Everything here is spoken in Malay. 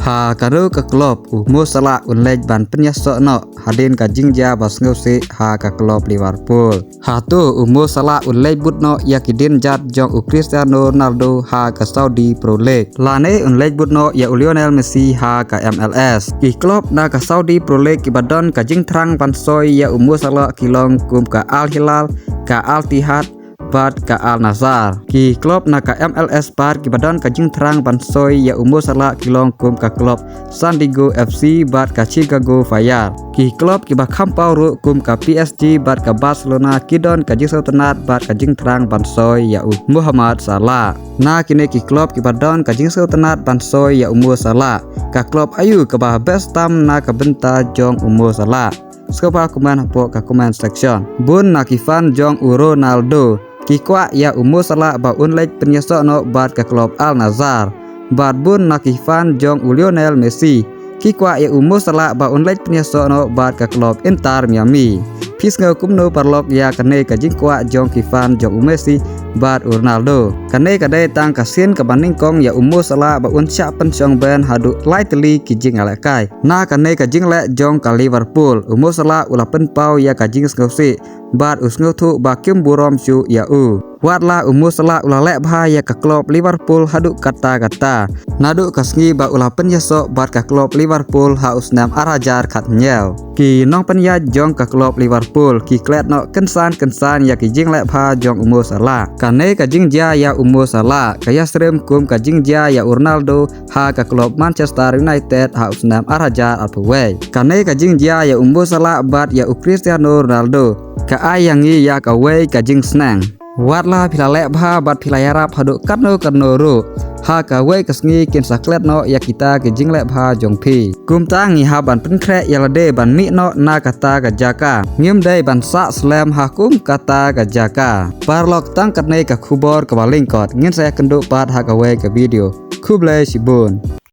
ha karo ka klop musala unlej ban penyasok no hadin ka jingja bas ngose ha ka klop Liverpool ha tu musala unlej but no yakidin jat jong Cristiano Ronaldo ha ka Saudi Pro League lane unlej but no ya Lionel Messi ha ka MLS ki klop na ka Saudi Pro League ki badon ka jing trang ban soy ya musala kilong kum ka Al Hilal ka Al Ittihad bat ka Al Nassr ki klub na ka MLS bat ki badan ka jing terang ban soy ya musala kilong kum ka klub San Diego FC bat ka Chicago Fire ki klub ki ba khampau ru kum ka PSG bat ka Barcelona kidon ka jing tenat bat ka jing terang ban soy ya Muhammad Salah na kini ki klub ki badan ka jing tenat ban soy ya Salah ka klub ayu ka ba best tam na ka benta jong Salah skopa komen po ka comment section bun na ki fan jong Ronaldo Kikwa ya Salah ba unlej penyesok no bat ke klub Al Nassr bat bun nakifan jong Lionel Messi Kikwa ya Salah ba unlej penyesok no bat ke klub Inter Miami Pis ngau no parlok ya kane ka jingkwa jong kifan jong Messi bat Ronaldo kane kadai tang kasin ka baning kong ya Salah ba uncha pen jong ben hadu lightly ki jing alekai na kane ka jing le jong ka Liverpool Salah ula pen pau ya ka jing ngausi bat usngu thu ba kim burom su ya watla Salah ula lek bha ya ka klub Liverpool hadu kata nadu kasngi ba ula pen yasok bat ka klub Liverpool ha usnam arajar khat nyel ki nong pen ya jong ka klub Liverpool ki klet no kensan ya ki jing lek bha jong Salah kane ka jing ja ya Salah kaya strem kum ka jing ja ya Ronaldo ha ka klub Manchester United ha usnam arajar apaway kane ka jing ja ya Salah bat ya Cristiano Ronaldo ka ayangi ya ka way ka jing snang watla pilalek bha bat pilayarap hadu karno ru ha ka way kasngi kin saklet no ya kita ke jinglek bha jongpi kum tangi ha ban penkre yalade ban mi no na kata ka jaka ngim dai ban sa slam ha kum kata ka jaka parlok tang katne ka khubor ka balingkot ngin saya kenduk pat ha ka way ka video kublai sibun